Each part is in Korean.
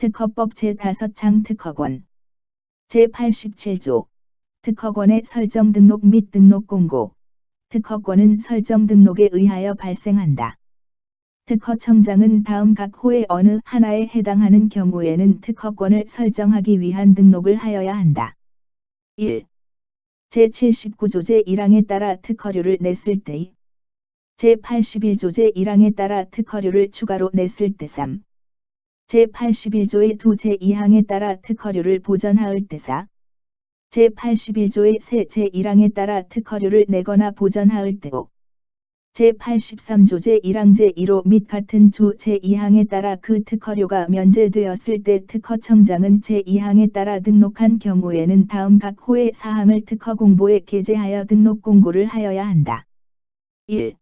특허법 제5장 특허권 제87조 특허권의 설정 등록 및 등록 공고 특허권은 설정 등록에 의하여 발생한다. 특허청장은 다음 각 호의 어느 하나에 해당하는 경우에는 특허권을 설정하기 위한 등록을 하여야 한다. 1. 제79조 제1항에 따라 특허료를 냈을 때의 제81조 제1항에 따라 특허료를 추가로 냈을 때 3. 제81조의 2 제2항에 따라 특허료를 보전하을 때 4. 제81조의 3 제1항에 따라 특허료를 내거나 보전하을 때 5. 제83조 제1항 제1호 및 같은 조 제2항에 따라 그 특허료가 면제되었을 때 특허청장은 제2항에 따라 등록한 경우에는 다음 각 호의 사항을 특허공보에 게재하여 등록 공고를 하여야 한다. 1.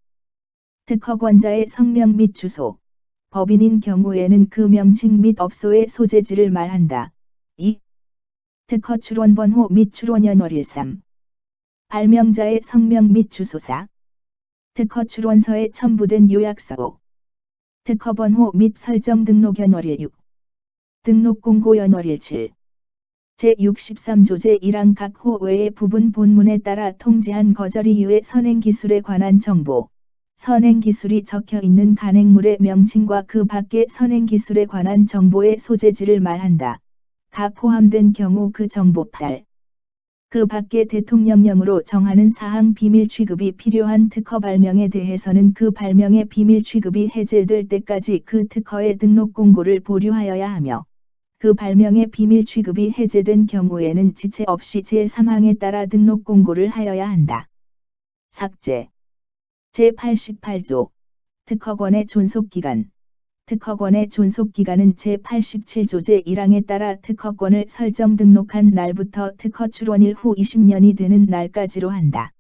특허권자의 성명 및 주소. 법인인 경우에는 그 명칭 및 업소의 소재지를 말한다. 2. 특허 출원번호 및 출원연월 3. 발명자의 성명 및 주소 4. 특허 출원서에 첨부된 요약서 5. 특허번호 및 설정 등록연월 6. 등록공고연월 7. 제63조 제1항 각 호 외의 부분 본문에 따라 통지한 거절 이유의 선행기술에 관한 정보. 선행기술이 적혀 있는 간행물의 명칭과 그 밖의 선행기술에 관한 정보의 소재지를 말한다. 다 포함된 경우 그 정보 8. 그 밖의 대통령령으로 정하는 사항 비밀 취급이 필요한 특허 발명에 대해서는 그 발명의 비밀 취급이 해제될 때까지 그 특허의 등록 공고를 보류하여야 하며 그 발명의 비밀 취급이 해제된 경우에는 지체 없이 제3항에 따라 등록 공고를 하여야 한다. 삭제 제88조 특허권의 존속기간 특허권의 존속기간은 제87조 제1항에 따라 특허권을 설정 등록한 날부터 특허 출원일 후 20년이 되는 날까지로 한다.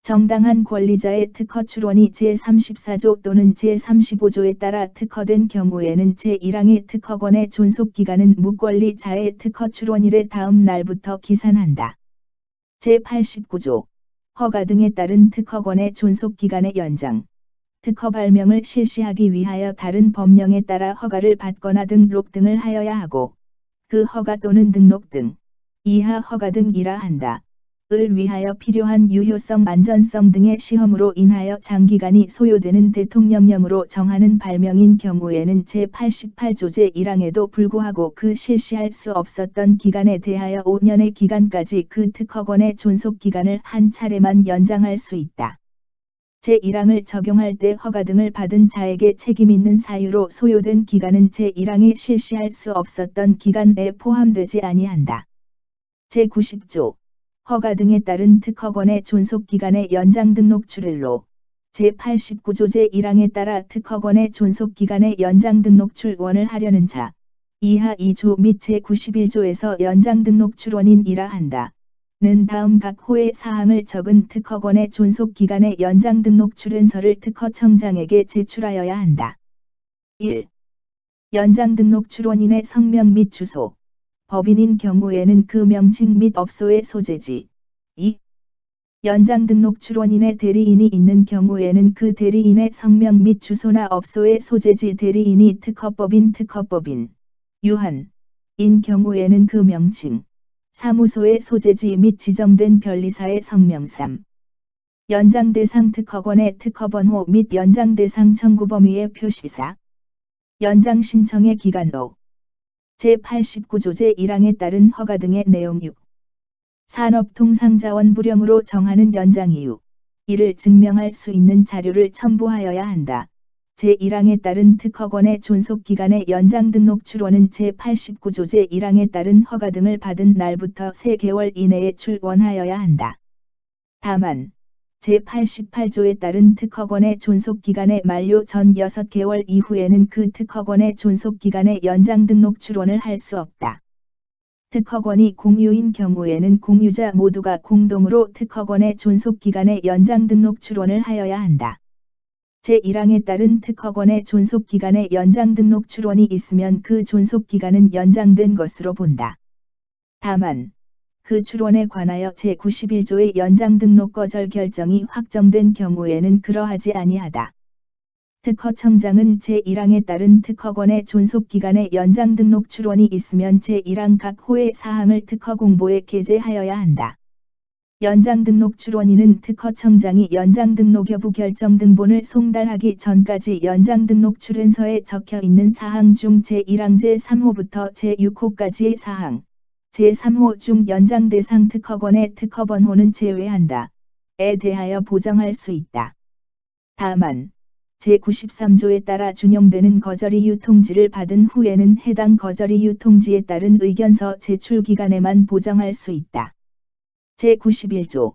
정당한 권리자의 특허 출원이 제34조 또는 제35조에 따라 특허된 경우에는 제1항의 특허권의 존속기간은 무권리자의 특허 출원일의 다음 날부터 기산한다. 제89조 허가 등에 따른 특허권의 존속기간의 연장 특허 발명을 실시하기 위하여 다른 법령에 따라 허가를 받거나 등록 등을 하여야 하고 그 허가 또는 등록 등 이하 허가 등이라 한다. 을 위하여 필요한 유효성 안전성 등의 시험으로 인하여 장기간이 소요되는 대통령령으로 정하는 발명인 경우에는 제88조 제1항에도 불구하고 그 실시할 수 없었던 기간에 대하여 5년의 기간까지 그 특허권의 존속기간을 한 차례만 연장할 수 있다. 제1항을 적용할 때 허가 등을 받은 자에게 책임있는 사유로 소요된 기간은 제1항이 실시할 수 없었던 기간 내에 포함되지 아니한다. 제90조 허가 등에 따른 특허권의 존속기간의 연장 등록 출일로 제89조 제1항에 따라 특허권의 존속기간의 연장 등록 출원을 하려는 자 이하 2조 및 제91조에서 연장 등록 출원인이라 한다. 는 다음 각 호의 사항을 적은 특허권의 존속기간의 연장 등록 출원서를 특허청장에게 제출하여야 한다. 1. 연장 등록 출원인의 성명 및 주소. 법인인 경우에는 그 명칭 및 업소의 소재지. 2. 연장 등록 출원인의 대리인이 있는 경우에는 그 대리인의 성명 및 주소나 업소의 소재지 대리인이 특허법인 유한 인 경우에는 그 명칭 사무소의 소재지 및 지정된 변리사의 성명 3. 연장 대상 특허권의 특허번호 및 연장 대상 청구 범위의 표시 4. 연장 신청의 기간 5. 제89조 제1항에 따른 허가 등의 내용 6. 산업통상자원 불용으로 정하는 연장 이유. 이를 증명할 수 있는 자료를 첨부하여야 한다. 제1항에 따른 특허권의 존속기간의 연장 등록 출원은 제89조 제1항에 따른 허가 등을 받은 날부터 3개월 이내에 출원하여야 한다. 다만 제88조에 따른 특허권의 존속기간의 만료 전 6개월 이후에는 그 특허권의 존속기간의 연장 등록 출원을 할 수 없다. 특허권이 공유인 경우에는 공유자 모두가 공동으로 특허권의 존속기간의 연장 등록 출원을 하여야 한다. 제1항에 따른 특허권의 존속기간의 연장 등록 출원이 있으면 그 존속기간은 연장된 것으로 본다. 다만 그 출원에 관하여 제91조의 연장 등록 거절 결정이 확정된 경우에는 그러하지 아니하다. 특허청장은 제1항에 따른 특허권의 존속기간의 연장 등록 출원이 있으면 제1항 각 호의 사항을 특허 공보에 게재하여야 한다. 연장 등록 출원인은 특허청장이 연장 등록 여부 결정 등본을 송달하기 전까지 연장 등록 출원서에 적혀 있는 사항 중 제1항 제3호부터 제6호까지의 사항, 제3호 중 연장 대상 특허권의 특허번호는 제외한다.에 대하여 보정할 수 있다. 다만 제93조에 따라 준용되는 거절이 유통지를 받은 후에는 해당 거절이 유통지에 따른 의견서 제출 기간에만 보정할 수 있다. 제91조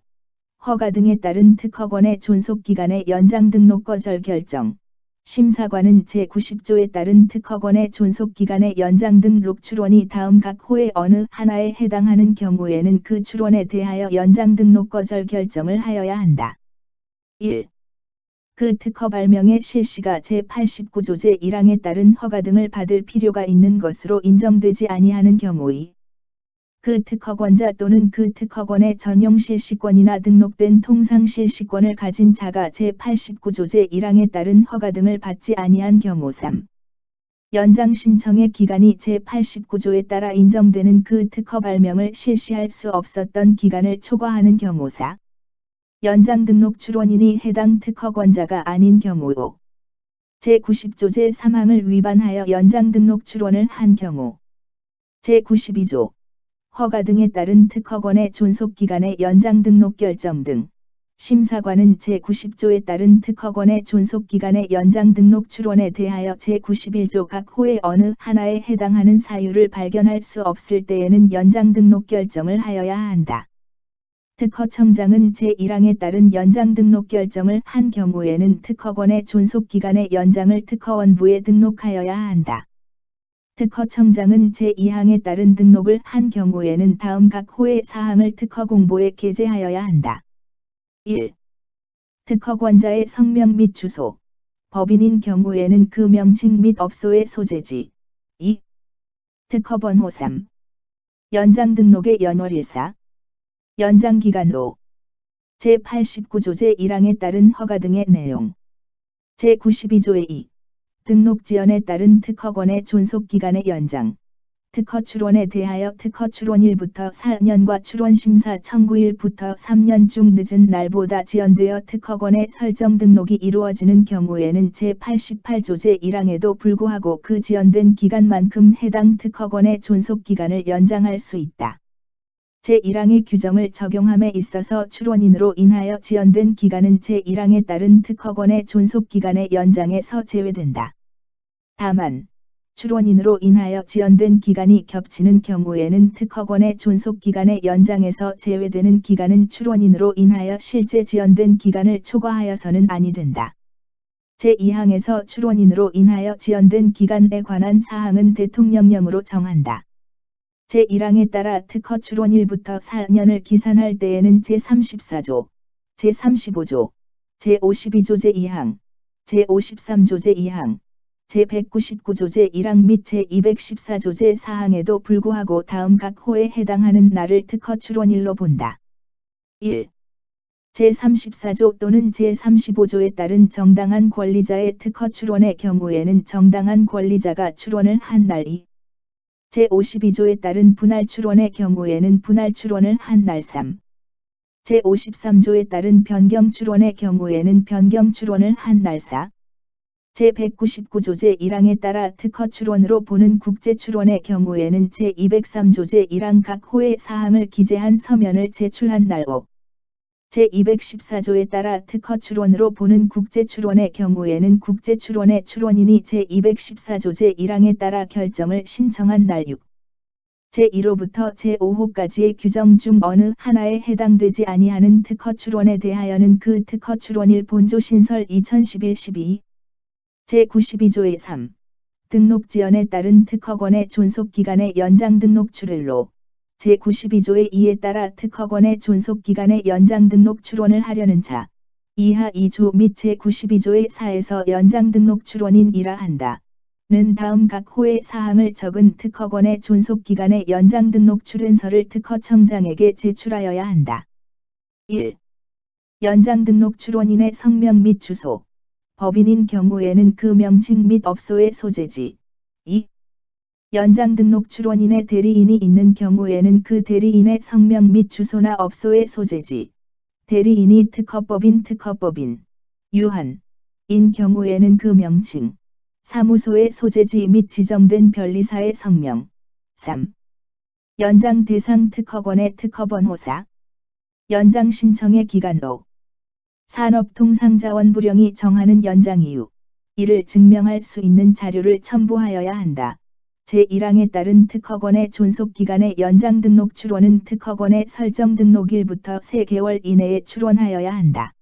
허가 등에 따른 특허권의 존속기간의 연장 등록 거절 결정 심사관은 제90조에 따른 특허권의 존속기간의 연장 등록 출원이 다음 각 호의 어느 하나에 해당하는 경우에는 그 출원에 대하여 연장 등록 거절 결정을 하여야 한다. 1. 그 특허 발명의 실시가 제89조 제1항에 따른 허가 등을 받을 필요가 있는 것으로 인정되지 아니하는 경우의 그 특허권자 또는 그 특허권의 전용 실시권이나 등록된 통상 실시권을 가진 자가 제89조 제1항에 따른 허가 등을 받지 아니한 경우 3. 연장 신청의 기간이 제89조에 따라 인정되는 그 특허 발명을 실시할 수 없었던 기간을 초과하는 경우 4. 연장 등록 출원인이 해당 특허권자가 아닌 경우 5. 제90조 제3항을 위반하여 연장 등록 출원을 한 경우 제92조 허가 등에 따른 특허권의 존속기간의 연장 등록 결정 등 심사관은 제90조에 따른 특허권의 존속기간의 연장 등록 출원에 대하여 제91조 각 호의 어느 하나에 해당하는 사유를 발견할 수 없을 때에는 연장 등록 결정을 하여야 한다. 특허청장은 제1항에 따른 연장 등록 결정을 한 경우에는 특허권의 존속기간의 연장을 특허원부에 등록하여야 한다. 특허청장은 제2항에 따른 등록을 한 경우에는 다음 각 호의 사항을 특허 공보에 게재하여야 한다. 1. 특허권자의 성명 및 주소, 법인인 경우에는 그 명칭 및 업소의 소재지. 2. 특허번호 3. 연장 등록의 연월일사, 연장기간 5. 제89조 제1항에 따른 허가 등의 내용. 제92조의 2. 등록 지연에 따른 특허권의 존속기간의 연장. 특허 출원에 대하여 특허 출원일부터 4년과 출원심사 청구일부터 3년 중 늦은 날보다 지연되어 특허권의 설정 등록이 이루어지는 경우에는 제88조 제1항에도 불구하고 그 지연된 기간만큼 해당 특허권의 존속기간을 연장할 수 있다. 제1항의 규정을 적용함에 있어서 출원인으로 인하여 지연된 기간은 제1항에 따른 특허권의 존속기간의 연장에서 제외된다. 다만 출원인으로 인하여 지연된 기간이 겹치는 경우에는 특허권의 존속기간의 연장에서 제외되는 기간은 출원인으로 인하여 실제 지연된 기간을 초과하여서는 아니 된다. 제2항에서 출원인으로 인하여 지연된 기간에 관한 사항은 대통령령으로 정한다. 제1항에 따라 특허 출원일부터 4년을 기산할 때에는 제34조, 제35조, 제52조 제2항, 제53조 제2항, 제199조 제1항 및 제214조 제4항에도 불구하고 다음 각 호에 해당하는 날을 특허 출원일로 본다. 1. 제34조 또는 제35조에 따른 정당한 권리자의 특허 출원의 경우에는 정당한 권리자가 출원을 한 날 2. 제52조에 따른 분할 출원의 경우에는 분할 출원을 한 날 3. 제53조에 따른 변경 출원의 경우에는 변경 출원을 한 날 4. 제199조 제1항에 따라 특허 출원으로 보는 국제 출원의 경우에는 제203조 제1항 각 호의 사항을 기재한 서면을 제출한 날 5. 제214조에 따라 특허 출원으로 보는 국제 출원의 경우에는 국제 출원의 출원인이 제214조 제1항에 따라 결정을 신청한 날 6. 제1호부터 제5호까지의 규정 중 어느 하나에 해당되지 아니하는 특허 출원에 대하여는 그 특허 출원일 본조 신설 2011-12. 제92조의 3. 등록 지연에 따른 특허권의 존속기간의 연장 등록 출일로 제92조의 2에 따라 특허권의 존속기간의 연장 등록 출원을 하려는 자 이하 2조 및 제92조의 4에서 연장 등록 출원인이라 한다. 는 다음 각 호의 사항을 적은 특허권의 존속기간의 연장 등록 출원서를 특허청장에게 제출하여야 한다. 1. 연장 등록 출원인의 성명 및 주소, 법인인 경우에는 그 명칭 및 업소의 소재지. 2. 연장 등록 출원인의 대리인이 있는 경우에는 그 대리인의 성명 및 주소나 업소의 소재지. 대리인이 특허법인 유한 인 경우에는 그 명칭, 사무소의 소재지 및 지정된 변리사의 성명. 3. 연장 대상 특허권의 특허번호사. 연장 신청의 기간로. 산업통상자원부령이 정하는 연장 이유, 이를 증명할 수 있는 자료를 첨부하여야 한다. 제1항에 따른 특허권의 존속기간의 연장 등록 출원은 특허권의 설정 등록일부터 3개월 이내에 출원하여야 한다.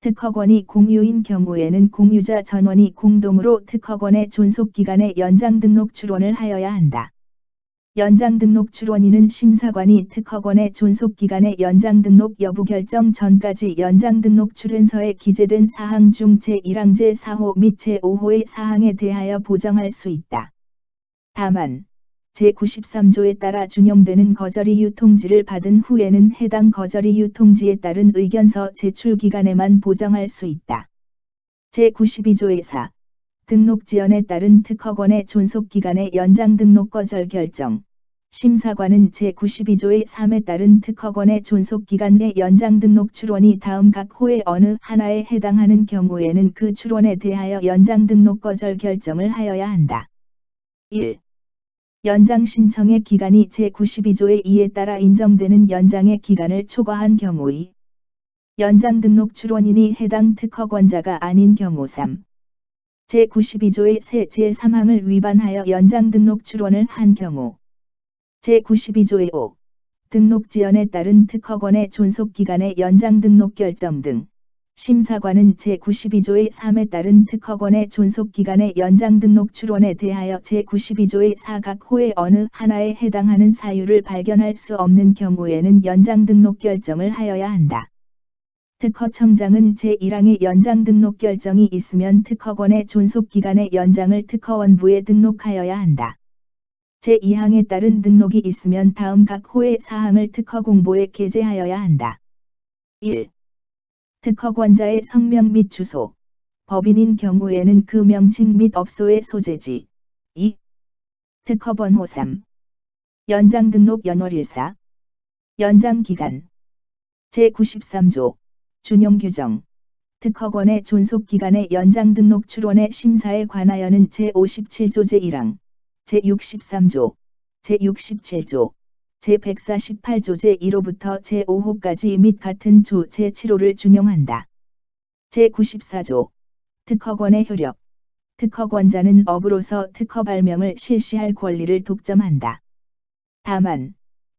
특허권이 공유인 경우에는 공유자 전원이 공동으로 특허권의 존속기간의 연장 등록 출원을 하여야 한다. 연장 등록 출원인은 심사관이 특허권의 존속기간의 연장 등록 여부 결정 전까지 연장 등록 출원서에 기재된 사항 중 제1항 제4호 및 제5호의 사항에 대하여 보정할 수 있다. 다만 제93조에 따라 준용되는 거절이유 통지를 받은 후에는 해당 거절이유 통지에 따른 의견서 제출 기간에만 보정할 수 있다. 제92조의 4. 등록 지연에 따른 특허권의 존속기간의 연장 등록 거절 결정. 심사관은 제92조의 3에 따른 특허권의 존속기간 내 연장 등록 출원이 다음 각 호의 어느 하나에 해당하는 경우에는 그 출원에 대하여 연장 등록 거절 결정을 하여야 한다. 1. 연장 신청의 기간이 제92조의 2에 따라 인정되는 연장의 기간을 초과한 경우의 연장 등록 출원인이 해당 특허권자가 아닌 경우. 3. 제92조의 세 제3항을 위반하여 연장 등록 출원을 한 경우. 제92조의 5. 등록 지연에 따른 특허권의 존속기간의 연장 등록 결정 등. 심사관은 제92조의 3에 따른 특허권의 존속기간의 연장 등록 출원에 대하여 제92조의 4 각 호의 어느 하나에 해당하는 사유를 발견할 수 없는 경우에는 연장 등록 결정을 하여야 한다. 특허청장은 제1항의 연장 등록 결정이 있으면 특허권의 존속기간의 연장을 특허원부에 등록하여야 한다. 제2항에 따른 등록이 있으면 다음 각 호의 사항을 특허공보에 게재하여야 한다. 1. 특허권자의 성명 및 주소. 법인인 경우에는 그 명칭 및 업소의 소재지. 2. 특허번호. 3. 연장 등록 연월일사. 연장 기간. 제93조. 준용 규정. 특허권의 존속기간의 연장 등록 출원의 심사에 관하여는 제57조 제1항, 제63조, 제67조, 제148조 제1호부터 제5호까지 및 같은 조 제7호를 준용한다. 제94조. 특허권의 효력. 특허권자는 업으로서 특허 발명을 실시할 권리를 독점한다. 다만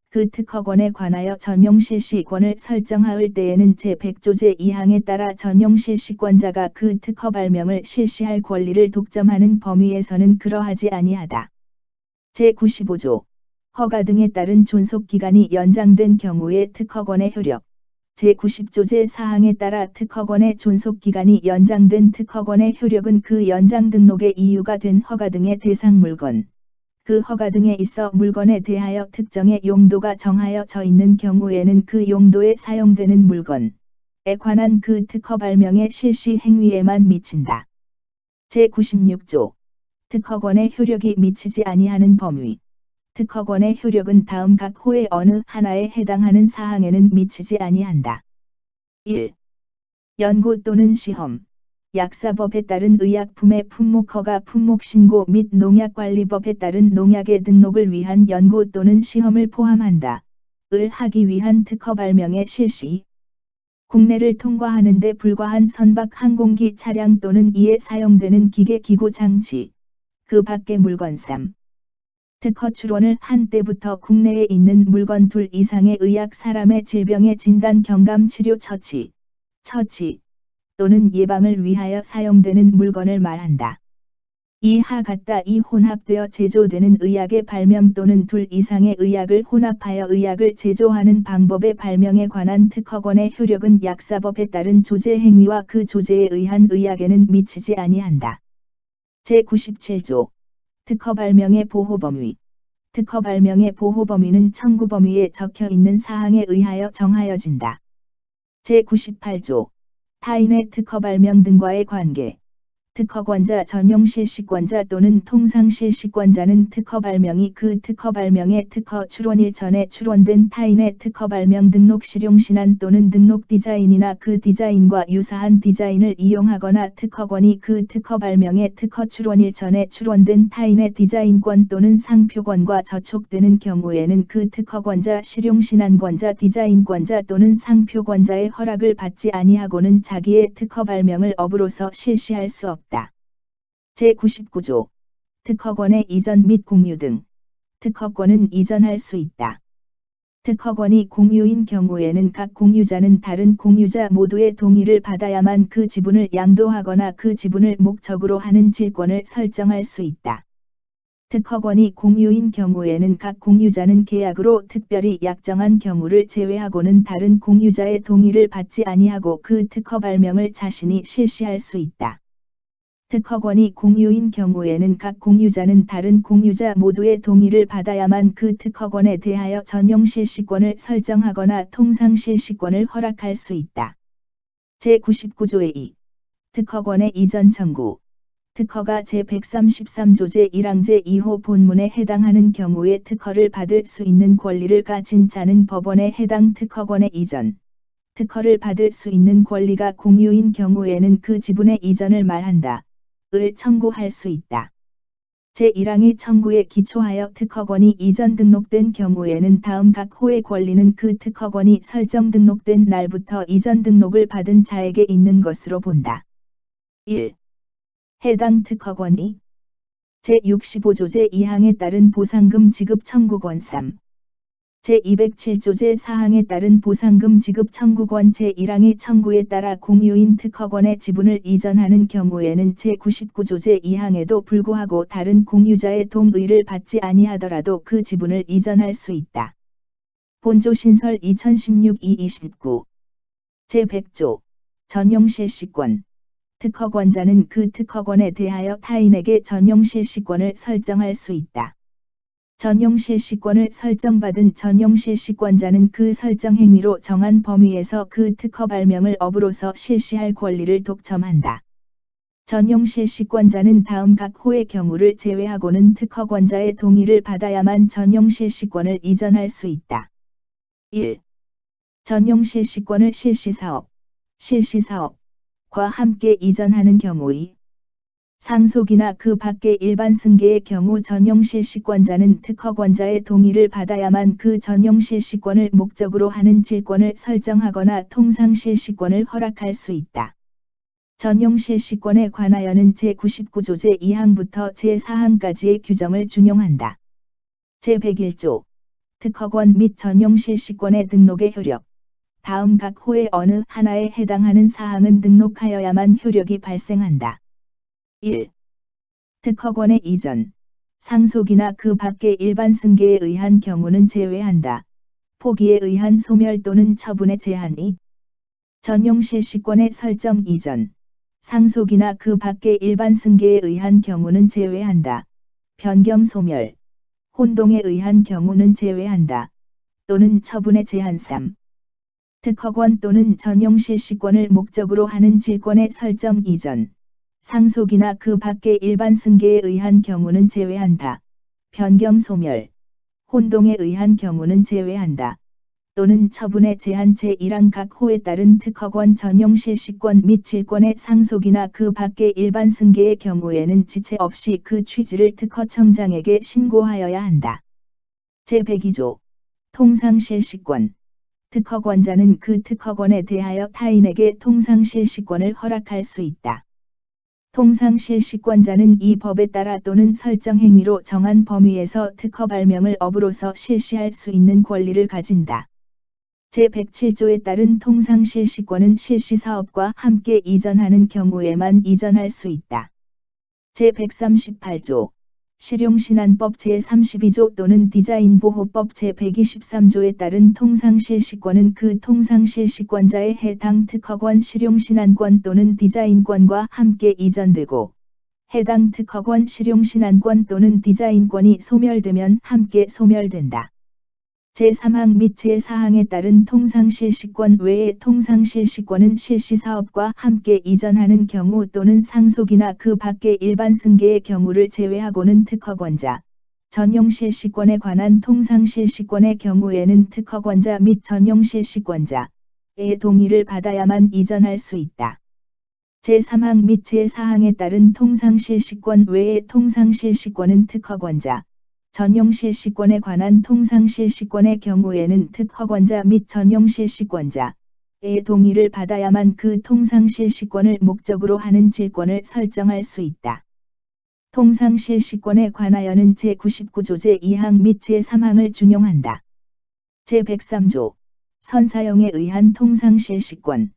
그 특허권에 관하여 전용 실시권을 설정하을 때에는 제100조 제2항에 따라 전용 실시권자가 그 특허 발명을 실시할 권리를 독점하는 범위에서는 그러하지 아니하다. 제95조. 허가 등에 따른 존속기간이 연장된 경우에 특허권의 효력. 제90조 제4항에 따라 특허권의 존속기간이 연장된 특허권의 효력은 그 연장 등록의 이유가 된 허가 등의 대상 물건, 그 허가 등에 있어 물건에 대하여 특정의 용도가 정하여져 있는 경우에는 그 용도에 사용되는 물건에 관한 그 특허 발명의 실시 행위에만 미친다. 제96조. 특허권의 효력이 미치지 아니하는 범위. 특허권의 효력은 다음 각 호의 어느 하나에 해당하는 사항에는 미치지 아니한다. 1. 연구 또는 시험. 약사법에 따른 의약품의 품목허가 품목신고 및 농약관리법에 따른 농약의 등록을 위한 연구 또는 시험을 포함한다. 을 하기 위한 특허 발명의 실시. 국내를 통과하는 데 불과한 선박 항공기 차량 또는 이에 사용되는 기계 기구 장치. 그 밖의 물건. 3. 특허 출원을 한 때부터 국내에 있는 물건 둘 이상의 의약 사람의 질병의 진단 경감 치료 처치 또는 예방을 위하여 사용되는 물건을 말한다. 이하 같다 이 혼합되어 제조되는 의약의 발명 또는 둘 이상의 의약을 혼합하여 의약을 제조하는 방법의 발명에 관한 특허권의 효력은 약사법에 따른 조제 행위와 그 조제에 의한 의약에는 미치지 아니한다. 제97조. 특허 발명의 보호 범위. 특허 발명의 보호 범위는 청구 범위에 적혀 있는 사항에 의하여 정하여진다. 제98조. 타인의 특허 발명 등과의 관계. 특허권자 전용 실시권자 또는 통상 실시권자는 특허 발명이 그 특허 발명의 특허 출원일 전에 출원된 타인의 특허 발명 등록 실용 신안 또는 등록 디자인이나 그 디자인과 유사한 디자인을 이용하거나 특허권이 그 특허 발명의 특허 출원일 전에 출원된 타인의 디자인권 또는 상표권과 저촉되는 경우에는 그 특허권자 실용 신안권자 디자인권자 또는 상표권자의 허락을 받지 아니하고는 자기의 특허 발명을 업으로서 실시할 수 없다. 제99조. 특허권의 이전 및 공유 등. 특허권은 이전할 수 있다. 특허권이 공유인 경우에는 각 공유자는 다른 공유자 모두의 동의를 받아야만 그 지분을 양도하거나 그 지분을 목적으로 하는 질권을 설정할 수 있다. 특허권이 공유인 경우에는 각 공유자는 계약으로 특별히 약정한 경우를 제외하고는 다른 공유자의 동의를 받지 아니하고 그 특허 발명을 자신이 실시할 수 있다. 특허권이 공유인 경우에는 각 공유자는 다른 공유자 모두의 동의를 받아야만 그 특허권에 대하여 전용 실시권을 설정하거나 통상 실시권을 허락할 수 있다. 제99조의 2. 특허권의 이전 청구. 특허가 제133조 제1항 제2호 본문에 해당하는 경우에 특허를 받을 수 있는 권리를 가진 자는 법원에 해당 특허권의 이전. 특허를 받을 수 있는 권리가 공유인 경우에는 그 지분의 이전을 말한다. 을 청구할 수 있다. 제1항의 청구에 기초하여 특허권이 이전 등록된 경우에는 다음 각 호의 권리는 그 특허권이 설정 등록된 날부터 이전 등록을 받은 자에게 있는 것으로 본다. 1. 해당 특허권이 제65조 제2항에 따른 보상금 지급 청구권 3. 제207조 제4항에 따른 보상금 지급 청구권 제1항의 청구에 따라 공유인 특허권의 지분을 이전하는 경우에는 제99조 제2항에도 불구하고 다른 공유자의 동의를 받지 아니하더라도 그 지분을 이전할 수 있다. 본조 신설 2016-229 제100조 전용 실시권. 특허권자는 그 특허권에 대하여 타인에게 전용 실시권을 설정할 수 있다. 전용 실시권을 설정받은 전용 실시권자는 그 설정 행위로 정한 범위에서 그 특허 발명을 업으로서 실시할 권리를 독점한다. 전용 실시권자는 다음 각 호의 경우를 제외하고는 특허권자의 동의를 받아야만 전용 실시권을 이전할 수 있다. 1. 전용 실시권을 실시사업과 함께 이전하는 경우의 상속이나 그 밖의 일반 승계의 경우 전용 실시권자는 특허권자의 동의를 받아야만 그 전용 실시권을 목적으로 하는 질권을 설정하거나 통상 실시권을 허락할 수 있다. 전용 실시권에 관하여는 제99조 제2항부터 제4항까지의 규정을 준용한다. 제101조 특허권 및 전용 실시권의 등록의 효력. 다음 각 호의 어느 하나에 해당하는 사항은 등록하여야만 효력이 발생한다. 1. 특허권의 이전, 상속이나 그 밖의 일반 승계에 의한 경우는 제외한다. 포기에 의한 소멸 또는 처분의 제한이 전용 실시권의 설정 이전, 상속이나 그 밖의 일반 승계에 의한 경우는 제외한다. 변경 소멸, 혼동에 의한 경우는 제외한다. 또는 처분의 제한 3. 특허권 또는 전용 실시권을 목적으로 하는 질권의 설정 이전, 상속이나 그 밖의 일반 승계에 의한 경우는 제외한다. 변경 소멸, 혼동에 의한 경우는 제외한다. 또는 처분의 제한 제1항 각 호에 따른 특허권 전용 실시권 및 질권의 상속이나 그 밖의 일반 승계의 경우에는 지체 없이 그 취지를 특허청장에게 신고하여야 한다. 제102조 통상 실시권. 특허권자는 그 특허권에 대하여 타인에게 통상 실시권을 허락할 수 있다. 통상 실시권자는 이 법에 따라 또는 설정 행위로 정한 범위에서 특허 발명을 업으로서 실시할 수 있는 권리를 가진다. 제107조에 따른 통상 실시권은 실시사업과 함께 이전하는 경우에만 이전할 수 있다. 제138조 실용신안법 제32조 또는 디자인보호법 제123조에 따른 통상실시권은 그 통상실시권자의 해당 특허권 실용신안권 또는 디자인권과 함께 이전되고 해당 특허권 실용신안권 또는 디자인권이 소멸되면 함께 소멸된다. 제3항 및 제4항에 따른 통상실시권 외에 통상실시권은 실시사업과 함께 이전하는 경우 또는 상속이나 그 밖의 일반 승계의 경우를 제외하고는 특허권자, 전용실시권에 관한 통상실시권의 경우에는 특허권자 및 전용실시권자의 동의를 받아야만 이전할 수 있다. 제3항 및 제4항에 따른 통상실시권 외에 통상실시권은 특허권자, 전용실시권에 관한 통상실시권의 경우에는 특허권자 및 전용실시권자의 동의를 받아야만 그 통상실시권을 목적으로 하는 질권을 설정할 수 있다. 통상실시권에 관하여는 제99조 제2항 및 제3항을 준용한다. 제103조 선사용에 의한 통상실시권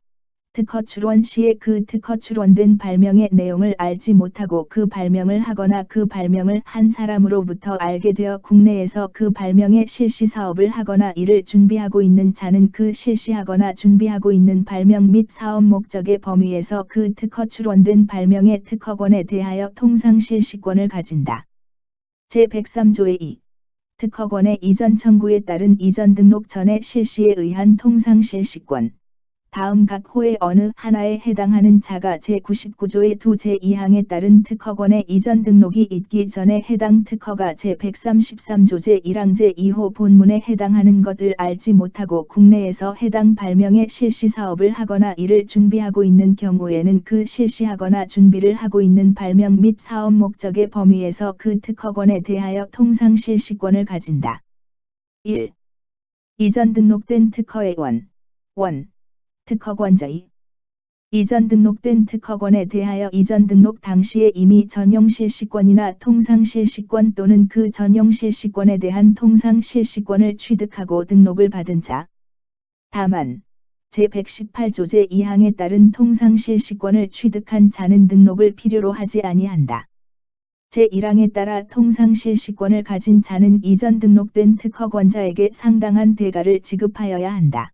특허 출원 시에 그 특허 출원된 발명의 내용을 알지 못하고 그 발명을 하거나 그 발명을 한 사람으로부터 알게 되어 국내에서 그 발명의 실시 사업을 하거나 이를 준비하고 있는 자는 그 실시하거나 준비하고 있는 발명 및 사업 목적의 범위에서 그 특허 출원된 발명의 특허권에 대하여 통상실시권을 가진다. 제103조의 2. 특허권의 이전 청구에 따른 이전 등록 전의 실시에 의한 통상실시권 다음 각 호의 어느 하나에 해당하는 자가 제99조의 2 제2항에 따른 특허권의 이전 등록이 있기 전에 해당 특허가 제133조 제1항 제2호 본문에 해당하는 것을 알지 못하고 국내에서 해당 발명의 실시 사업을 하거나 이를 준비하고 있는 경우에는 그 실시하거나 준비를 하고 있는 발명 및 사업 목적의 범위에서 그 특허권에 대하여 통상실시권을 가진다. 1. 이전 등록된 특허의 원. 특허권자의 이전 등록된 특허권에 대하여 이전 등록 당시에 이미 전용실시권이나 통상실시권 또는 그 전용실시권에 대한 통상실시권을 취득하고 등록을 받은 자. 다만 제118조 제2항에 따른 통상실시권을 취득한 자는 등록을 필요로 하지 아니한다. 제1항에 따라 통상실시권을 가진 자는 이전 등록된 특허권자에게 상당한 대가를 지급하여야 한다.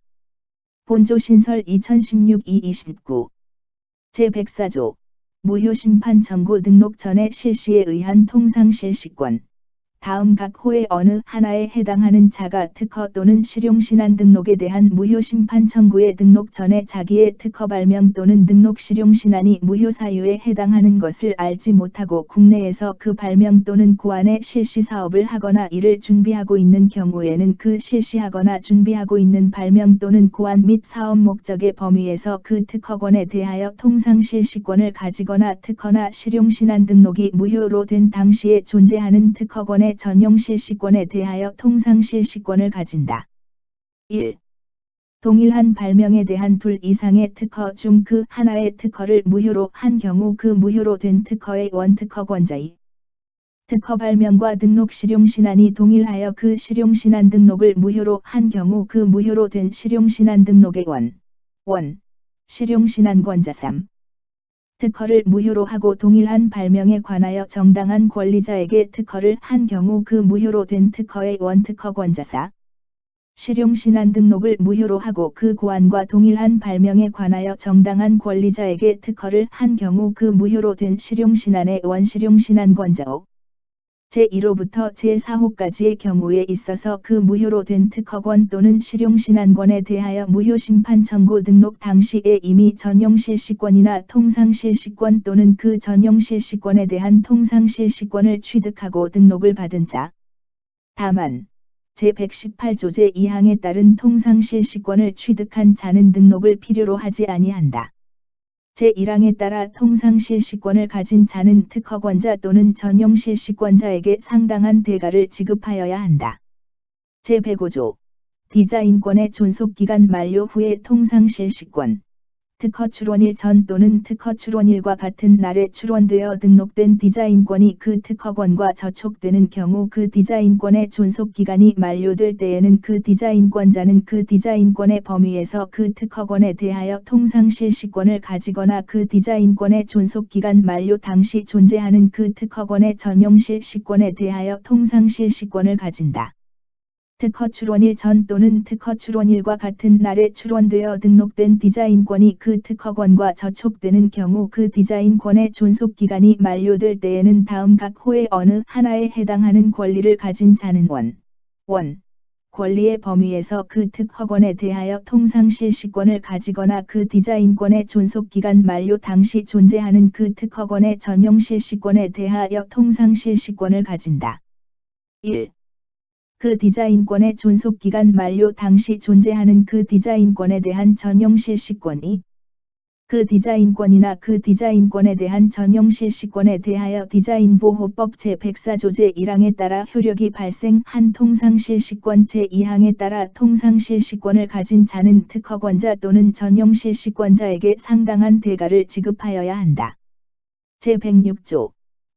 본조신설 2016-229 제104조 무효심판 청구 등록 전에 실시에 의한 통상실시권 다음 각 호의 어느 하나에 해당하는 자가 특허 또는 실용신안 등록에 대한 무효심판 청구의 등록 전에 자기의 특허 발명 또는 등록 실용신안이 무효사유에 해당하는 것을 알지 못하고 국내에서 그 발명 또는 고안의 실시 사업을 하거나 이를 준비하고 있는 경우에는 그 실시하거나 준비하고 있는 발명 또는 고안 및 사업 목적의 범위에서 그 특허권에 대하여 통상실시권을 가지거나 특허나 실용신안 등록이 무효로 된 당시에 존재하는 특허권의 전용실시권에 대하여 통상실시권을 가진다. 1. 동일한 발명에 대한 둘 이상의 특허 중 그 하나의 특허를 무효로 한 경우 그 무효로 된 특허의 원특허권자의 특허 발명과 등록 실용신안이 동일하여 그 실용신안 등록을 무효로 한 경우 그 무효로 된 실용신안 등록의 실용신안권자 3. 특허를 무효로 하고 동일한 발명에 관하여 정당한 권리자에게 특허를 한 경우 그 무효로 된 특허의 원특허권자 4. 실용신안 등록을 무효로 하고 그 고안과 동일한 발명에 관하여 정당한 권리자에게 특허를 한 경우 그 무효로 된 실용신안의 원실용신안권자 5. 제1호부터 제4호까지의 경우에 있어서 그 무효로 된 특허권 또는 실용신안권에 대하여 무효심판 청구 등록 당시에 이미 전용실시권이나 통상실시권 또는 그 전용실시권에 대한 통상실시권을 취득하고 등록을 받은 자. 다만 제118조 제2항에 따른 통상실시권을 취득한 자는 등록을 필요로 하지 아니한다. 제1항에 따라 통상실시권을 가진 자는 특허권자 또는 전용실시권자에게 상당한 대가를 지급하여야 한다. 제105조 디자인권의 존속기간 만료 후에 통상실시권 특허 출원일 전 또는 특허 출원일과 같은 날에 출원되어 등록된 디자인권이 그 특허권과 저촉되는 경우 그 디자인권의 존속기간이 만료될 때에는 그 디자인권자는 그 디자인권의 범위에서 그 특허권에 대하여 통상실시권을 가지거나 그 디자인권의 존속기간 만료 당시 존재하는 그 특허권의 전용실시권에 대하여 통상실시권을 가진다. 특허 출원일 전 또는 특허 출원일과 같은 날에 출원되어 등록된 디자인권이 그 특허권과 저촉되는 경우 그 디자인권의 존속기간이 만료될 때에는 다음 각 호의 어느 하나에 해당하는 권리를 가진 자는 권, 권리의 범위에서 그 특허권에 대하여 통상 실시권을 가지거나 그 디자인권의 존속기간 만료 당시 존재하는 그 특허권의 전용 실시권에 대하여 통상 실시권을 가진다. 1. 그 디자인권의 존속기간 만료 당시 존재하는 그 디자인권에 대한 전용 실시권이 그 디자인권이나 그 디자인권에 대한 전용 실시권에 대하여 디자인보호법 제104조 제1항에 따라 효력이 발생한 통상 실시권 제2항에 따라 통상 실시권을 가진 자는 특허권자 또는 전용 실시권자에게 상당한 대가를 지급하여야 한다. 제106조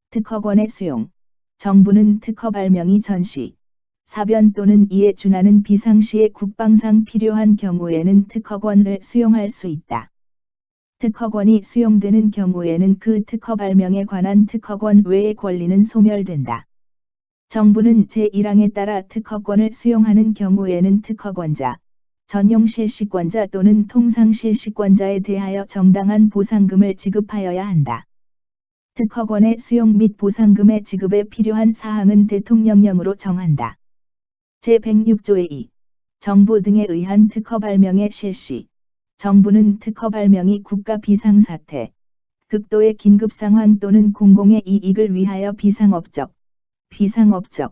특허권의 수용. 정부는 특허 발명이 전시, 사변 또는 이에 준하는 비상시에 국방상 필요한 경우에는 특허권을 수용할 수 있다. 특허권이 수용되는 경우에는 그 특허 발명에 관한 특허권 외의 권리는 소멸된다. 정부는 제1항에 따라 특허권을 수용하는 경우에는 특허권자, 전용 실시권자 또는 통상 실시권자에 대하여 정당한 보상금을 지급하여야 한다. 특허권의 수용 및 보상금의 지급에 필요한 사항은 대통령령으로 정한다. 제106조의 2. 정부 등에 의한 특허 발명의 실시. 정부는 특허 발명이 국가 비상사태, 극도의 긴급상황 또는 공공의 이익을 위하여 비상업적으로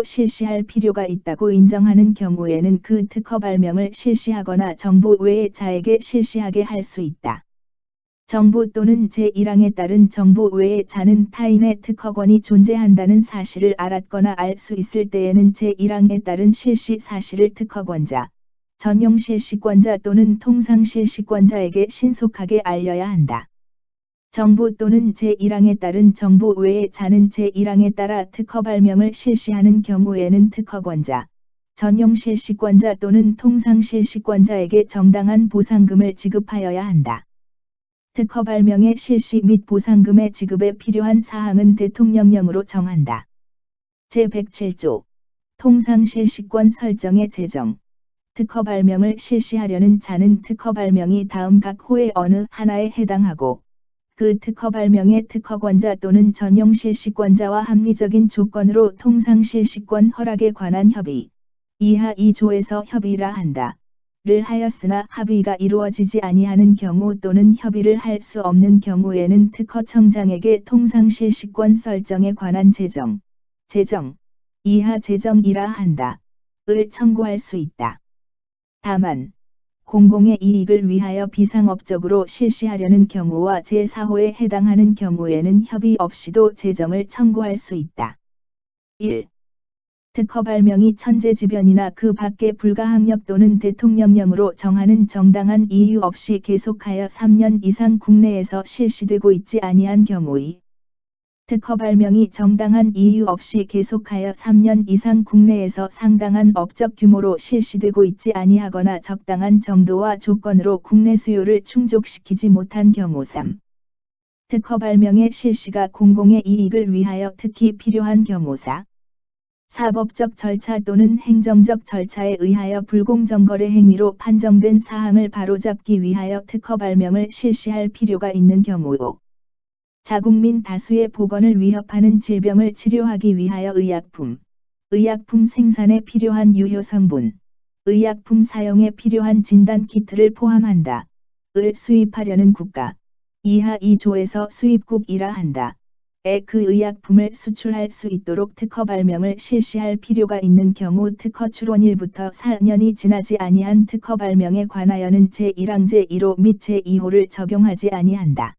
실시할 필요가 있다고 인정하는 경우에는 그 특허 발명을 실시하거나 정부 외의 자에게 실시하게 할 수 있다. 정부 또는 제1항에 따른 정부 외의 자는 타인의 특허권이 존재한다는 사실을 알았거나 알 수 있을 때에는 제1항에 따른 실시 사실을 특허권자, 전용 실시권자 또는 통상 실시권자에게 신속하게 알려야 한다. 정부 또는 제1항에 따른 정부 외의 자는 제1항에 따라 특허 발명을 실시하는 경우에는 특허권자, 전용 실시권자 또는 통상 실시권자에게 정당한 보상금을 지급하여야 한다. 특허 발명의 실시 및 보상금의 지급에 필요한 사항은 대통령령으로 정한다. 제107조 통상 실시권 설정의 제정. 특허 발명을 실시하려는 자는 특허 발명이 다음 각 호의 어느 하나에 해당하고 그 특허 발명의 특허권자 또는 전용 실시권자와 합리적인 조건으로 통상 실시권 허락에 관한 협의 이하 2조에서 협의라 한다. 를 하였으나 합의가 이루어지지 아니하는 경우 또는 협의를 할 수 없는 경우에는 특허청장에게 통상 실시권 설정에 관한 제정 이하 제정이라 한다. 을 청구할 수 있다. 다만 공공의 이익을 위하여 비상업적으로 실시하려는 경우와 제4호에 해당하는 경우에는 협의 없이도 제정을 청구할 수 있다. 1. 특허 발명이 천재지변이나 그 밖의 불가항력 또는 대통령령으로 정하는 정당한 이유 없이 계속하여 3년 이상 국내에서 실시되고 있지 아니한 경우이 특허 발명이 정당한 이유 없이 계속하여 3년 이상 국내에서 상당한 업적 규모로 실시되고 있지 아니하거나 적당한 정도와 조건으로 국내 수요를 충족시키지 못한 경우 3. 특허 발명의 실시가 공공의 이익을 위하여 특히 필요한 경우 4. 사법적 절차 또는 행정적 절차에 의하여 불공정거래 행위로 판정된 사항을 바로잡기 위하여 특허 발명을 실시할 필요가 있는 경우 5. 자국민 다수의 보건을 위협하는 질병을 치료하기 위하여 의약품 생산에 필요한 유효성분, 의약품 사용에 필요한 진단키트를 포함한다. 을 수입하려는 국가. 이하 2조에서 수입국이라 한다. 그 의약품을 수출할 수 있도록 특허 발명을 실시할 필요가 있는 경우 특허 출원일부터 4년이 지나지 아니한 특허 발명에 관하여는 제1항 제1호 및 제2호를 적용하지 아니한다.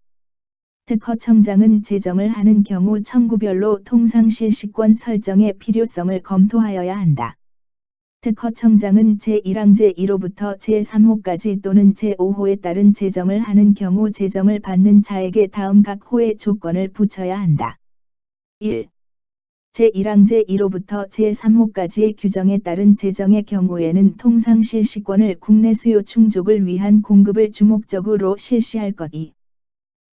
특허청장은 제정을 하는 경우 청구별로 통상 실시권 설정의 필요성을 검토하여야 한다. 특허청장은 제1항 제1호부터 제3호까지 또는 제5호에 따른 제정을 하는 경우 제정을 받는 자에게 다음 각 호의 조건을 붙여야 한다. 1. 제1항 제1호부터 제3호까지의 규정에 따른 제정의 경우에는 통상 실시권을 국내 수요 충족을 위한 공급을 주목적으로 실시할 것. 2.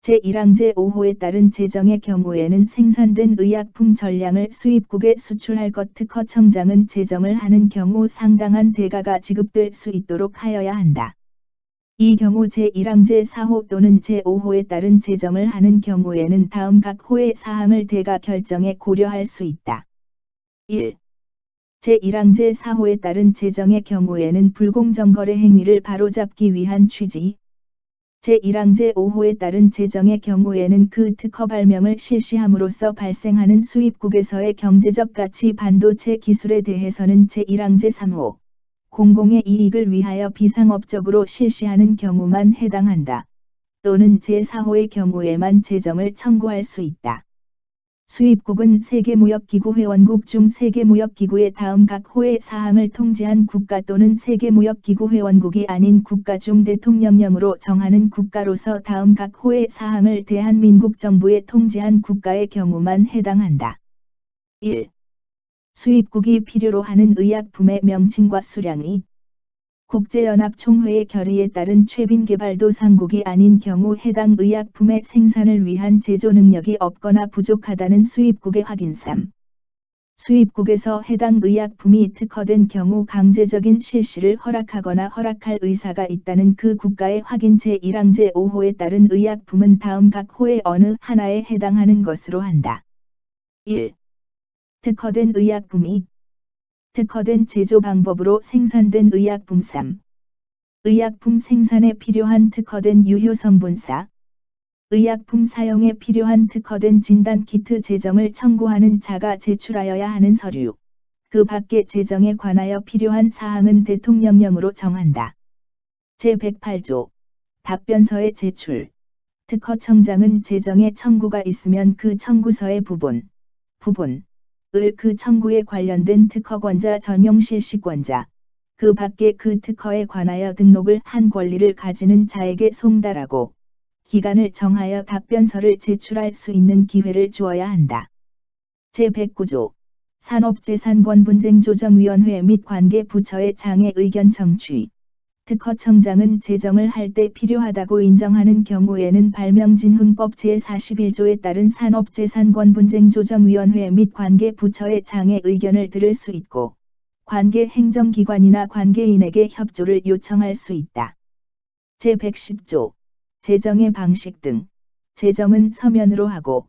제1항 제5호에 따른 제정의 경우에는 생산된 의약품 전량을 수입국에 수출할 것. 특허청장은 제정을 하는 경우 상당한 대가가 지급될 수 있도록 하여야 한다. 이 경우 제1항 제4호 또는 제5호에 따른 제정을 하는 경우에는 다음 각 호의 사항을 대가 결정에 고려할 수 있다. 1. 제1항 제4호에 따른 재정의 경우에는 불공정거래 행위를 바로잡기 위한 취지. 제1항 제5호에 따른 재정의 경우에는 그 특허 발명을 실시함으로써 발생하는 수입국에서의 경제적 가치 반도체 기술에 대해서는 제1항 제3호 공공의 이익을 위하여 비상업적으로 실시하는 경우만 해당한다. 또는 제4호의 경우에만 재정을 청구할 수 있다. 수입국은 세계무역기구 회원국 중 세계무역기구의 다음 각 호의 사항을 통지한 국가 또는 세계무역기구 회원국이 아닌 국가 중 대통령령으로 정하는 국가로서 다음 각 호의 사항을 대한민국 정부에 통지한 국가의 경우만 해당한다. 1. 수입국이 필요로 하는 의약품의 명칭과 수량이 국제연합총회의 결의에 따른 최빈개발도상국이 아닌 경우 해당 의약품의 생산을 위한 제조 능력이 없거나 부족하다는 수입국의 확인. 3. 수입국에서 해당 의약품이 특허된 경우 강제적인 실시를 허락하거나 허락할 의사가 있다는 그 국가의 확인. 제1항 제5호에 따른 의약품은 다음 각 호의 어느 하나에 해당하는 것으로 한다. 1. 특허된 의약품이 특허된 제조 방법으로 생산된 의약품. 3. 의약품 생산에 필요한 특허된 유효 성분. 4. 의약품 사용에 필요한 특허된 진단키트. 재정을 청구하는 자가 제출하여야 하는 서류. 그 밖의 재정에 관하여 필요한 사항은 대통령령으로 정한다. 제108조 답변서의 제출. 특허청장은 재정에 청구가 있으면 그 청구서의 부본을 그 청구에 관련된 특허권자 전용 실시권자, 그 밖에 그 특허에 관하여 등록을 한 권리를 가지는 자에게 송달하고 기간을 정하여 답변서를 제출할 수 있는 기회를 주어야 한다. 제109조 산업재산권분쟁조정위원회 및 관계부처의 장애 의견 청취. 특허청장은 재정을 할 때 필요하다고 인정하는 경우에는 발명진흥법 제41조에 따른 산업재산권분쟁조정위원회 및 관계부처의 장애 의견을 들을 수 있고 관계 행정기관이나 관계인에게 협조를 요청할 수 있다. 제110조 재정의 방식 등. 재정은 서면으로 하고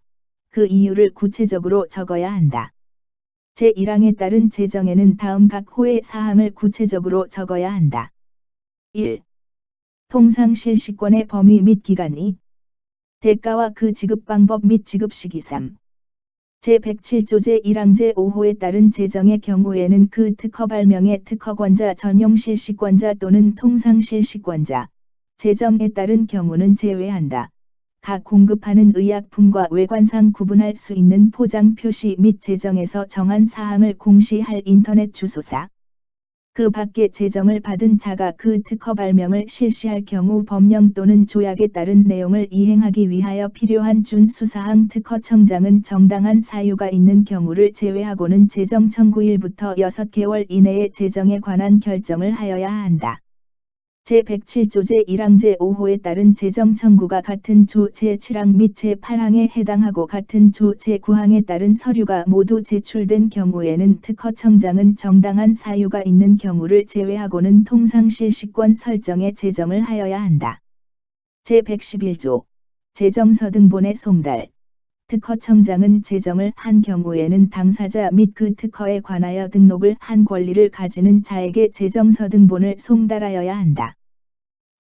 그 이유를 구체적으로 적어야 한다. 제1항에 따른 재정에는 다음 각 호의 사항을 구체적으로 적어야 한다. 1. 통상 실시권의 범위 및 기간. 2. 대가와 그 지급 방법 및 지급 시기. 3. 제107조 제1항 제5호에 따른 재정의 경우에는 그 특허 발명의 특허권자 전용 실시권자 또는 통상 실시권자, 재정에 따른 경우는 제외한다. 각 공급하는 의약품과 외관상 구분할 수 있는 포장 표시 및 재정에서 정한 사항을 공시할 인터넷 주소사. 그 밖에 재정을 받은 자가 그 특허 발명을 실시할 경우 법령 또는 조약에 따른 내용을 이행하기 위하여 필요한 준수사항. 특허청장은 정당한 사유가 있는 경우를 제외하고는 재정 청구일부터 6개월 이내에 재정에 관한 결정을 하여야 한다. 제107조 제1항 제5호에 따른 재정 청구가 같은 조 제7항 및 제8항에 해당하고 같은 조 제9항에 따른 서류가 모두 제출된 경우에는 특허청장은 정당한 사유가 있는 경우를 제외하고는 통상 실시권 설정에 제정을 하여야 한다. 제111조 재정서 등본의 송달. 특허청장은 재정을 한 경우에는 당사자 및 그 특허에 관하여 등록을 한 권리를 가지는 자에게 재정서 등본을 송달하여야 한다.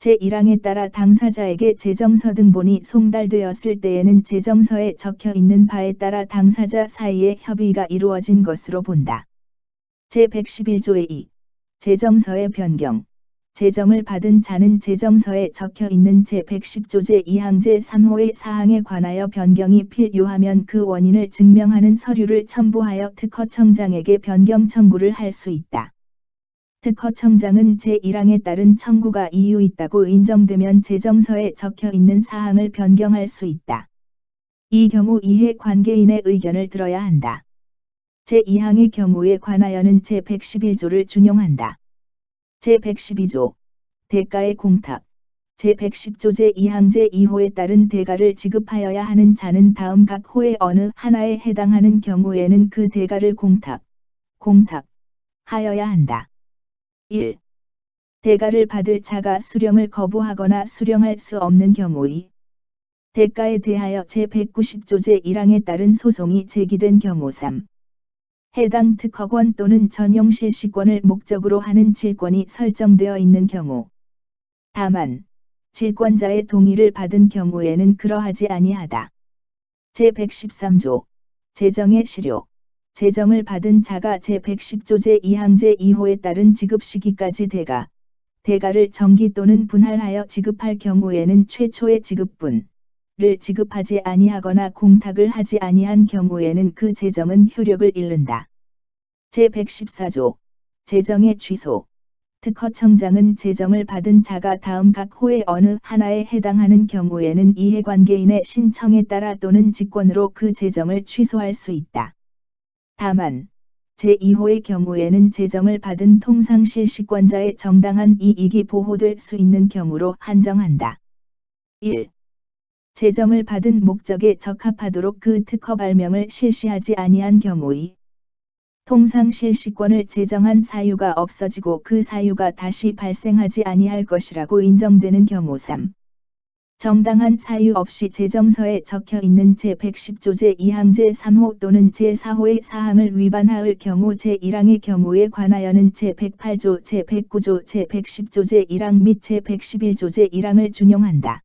제1항에 따라 당사자에게 재정서 등본이 송달되었을 때에는 재정서에 적혀 있는 바에 따라 당사자 사이에 협의가 이루어진 것으로 본다. 제111조의 2. 재정서의 변경. 재정을 받은 자는 재정서에 적혀 있는 제110조 제2항 제3호의 사항에 관하여 변경이 필요하면 그 원인을 증명하는 서류를 첨부하여 특허청장에게 변경 청구를 할 수 있다. 특허청장은 제1항에 따른 청구가 이유 있다고 인정되면 재정서에 적혀 있는 사항을 변경할 수 있다. 이 경우 이해 관계인의 의견을 들어야 한다. 제2항의 경우에 관하여는 제111조를 준용한다. 제112조 대가의 공탁. 제110조 제2항 제2호에 따른 대가를 지급하여야 하는 자는 다음 각 호의 어느 하나에 해당하는 경우에는 그 대가를 공탁하여야 한다. 1. 대가를 받을 자가 수령을 거부하거나 수령할 수 없는 경우. 2. 대가에 대하여 제190조 제1항에 따른 소송이 제기된 경우. 3. 해당 특허권 또는 전용 실시권을 목적으로 하는 질권이 설정되어 있는 경우. 다만, 질권자의 동의를 받은 경우에는 그러하지 아니하다. 제113조 재정의 실효 재정을 받은 자가 제110조 제2항 제2호에 따른 지급 시기까지 대가를 정기 또는 분할하여 지급할 경우에는 최초의 지급분을 지급하지 아니하거나 공탁을 하지 아니한 경우에는 그 재정은 효력을 잃는다. 제114조 재정의 취소 특허청장은 재정을 받은 자가 다음 각 호의 어느 하나에 해당하는 경우에는 이해관계인의 신청에 따라 또는 직권으로 그 재정을 취소할 수 있다. 다만, 제2호의 경우에는 재정을 받은 통상실시권자의 정당한 이익이 보호될 수 있는 경우로 한정한다. 1. 재정을 받은 목적에 적합하도록 그 특허 발명을 실시하지 아니한 경우의 통상실시권을 제정한 사유가 없어지고 그 사유가 다시 발생하지 아니할 것이라고 인정되는 경우 3. 정당한 사유 없이 제정서에 적혀 있는 제110조 제2항 제3호 또는 제4호의 사항을 위반하을 경우 제1항의 경우에 관하여는 제108조 제109조 제110조 제1항 및 제111조 제1항을 준용한다.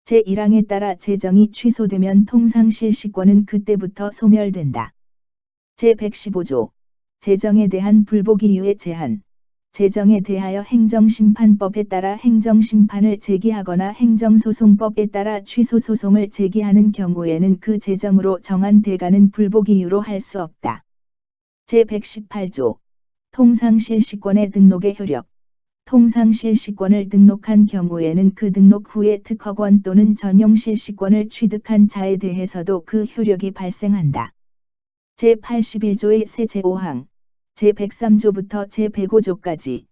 제1항에 따라 제정이 취소되면 통상실시권은 그때부터 소멸된다. 제115조 재정에 대한 불복 이유의 제한 재정에 대하여 행정심판법에 따라 행정심판을 제기하거나 행정소송법에 따라 취소소송을 제기하는 경우에는 그 재정으로 정한 대가는 불복 이유로 할 수 없다. 제118조 통상실시권의 등록의 효력 통상실시권을 등록한 경우에는 그 등록 후에 특허권 또는 전용실시권을 취득한 자에 대해서도 그 효력이 발생한다. 제81조의 새 제5항, 제103조부터 제105조까지,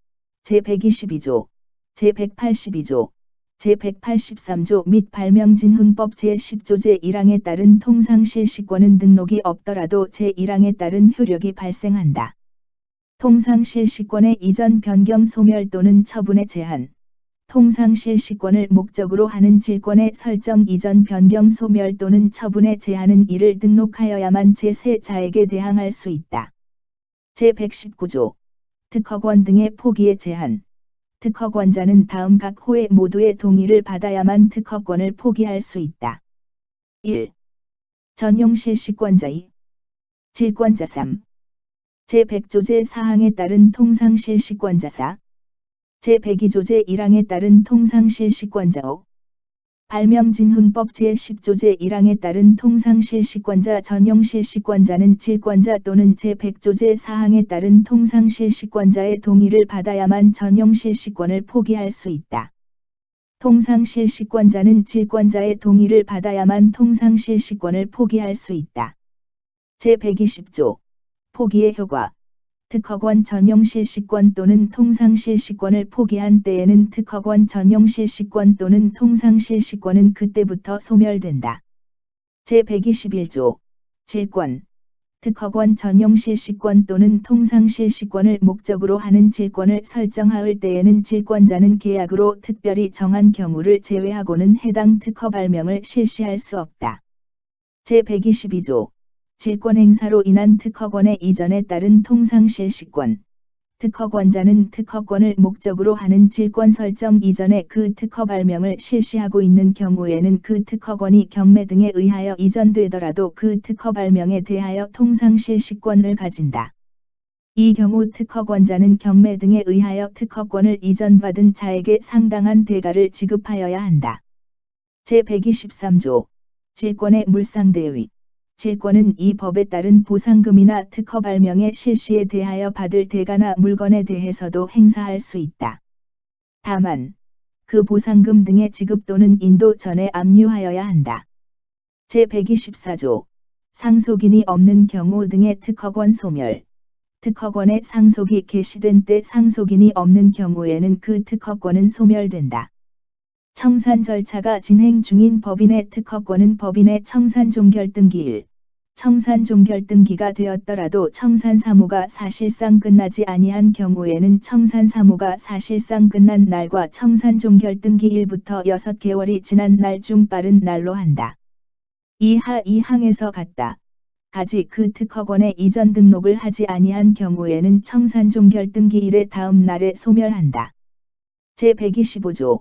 제122조, 제182조, 제183조 및 발명진흥법 제10조 제1항에 따른 통상실시권은 등록이 없더라도 제1항에 따른 효력이 발생한다. 통상실시권의 이전 변경 소멸 또는 처분의 제한 통상실시권을 목적으로 하는 질권의 설정 이전 변경 소멸 또는 처분의 제한은 이를 등록하여야만 제3자에게 대항할 수 있다. 제119조 특허권 등의 포기의 제한 특허권자는 다음 각 호의 모두의 동의를 받아야만 특허권을 포기할 수 있다. 1. 전용실시권자 2. 질권자 3. 제100조 제4항에 따른 통상실시권자 4. 제102조 제1항에 따른 통상실시권자 5. 발명진흥법 제10조 제1항에 따른 통상실시권자 전용실시권자는 질권자 또는 제100조 제4항에 따른 통상실시권자의 동의를 받아야만 전용실시권을 포기할 수 있다. 통상실시권자는 질권자의 동의를 받아야만 통상실시권을 포기할 수 있다. 제120조 포기의 효과 특허권 전용실시권 또는 통상실시권을 포기한 때에는 특허권 전용실시권 또는 통상실시권은 그때부터 소멸된다. 제121조 질권 특허권 전용실시권 또는 통상실시권을 목적으로 하는 질권을 설정하을 때에는 질권자는 계약으로 특별히 정한 경우를 제외하고는 해당 특허 발명을 실시할 수 없다. 제122조 질권 행사로 인한 특허권의 이전에 따른 통상실시권 특허권자는 특허권을 목적으로 하는 질권 설정 이전에 그 특허 발명을 실시하고 있는 경우에는 그 특허권이 경매 등에 의하여 이전되더라도 그 특허 발명에 대하여 통상실시권을 가진다. 이 경우 특허권자는 경매 등에 의하여 특허권을 이전받은 자에게 상당한 대가를 지급하여야 한다. 제123조 질권의 물상대위 질권은 이 법에 따른 보상금이나 특허 발명의 실시에 대하여 받을 대가나 물건에 대해서도 행사할 수 있다. 다만, 그 보상금 등의 지급 또는 인도 전에 압류하여야 한다. 제124조 상속인이 없는 경우 등의 특허권 소멸 특허권의 상속이 개시된 때 상속인이 없는 경우에는 그 특허권은 소멸된다. 청산 절차가 진행 중인 법인의 특허권은 법인의 청산 종결등기일, 청산 종결등기가 되었더라도 청산 사무가 사실상 끝나지 아니한 경우에는 청산 사무가 사실상 끝난 날과 청산 종결등기일부터 6개월이 지난 날 중 빠른 날로 한다. 이하 이 항에서 같다. 가지 그 특허권의 이전 등록을 하지 아니한 경우에는 청산종 결등기일의 다음 날에 소멸한다. 제125조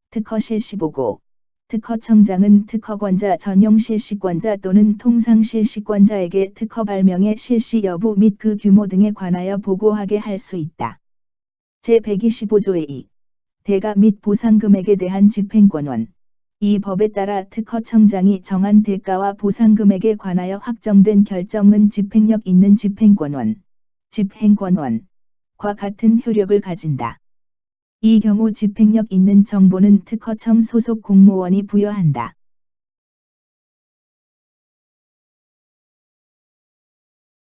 특허 실시보고 특허청장은 특허권자 전용 실시권자 또는 통상 실시권자에게 특허 발명의 실시 여부 및 그 규모 등에 관하여 보고하게 할 수 있다. 제125조의 2. 대가 및 보상금액에 대한 집행권원. 이 법에 따라 특허청장이 정한 대가와 보상금액에 관하여 확정된 결정은 집행력 있는 집행권원, 집행권원과 같은 효력을 가진다. 이 경우 집행력 있는 정보는 특허청 소속 공무원이 부여한다.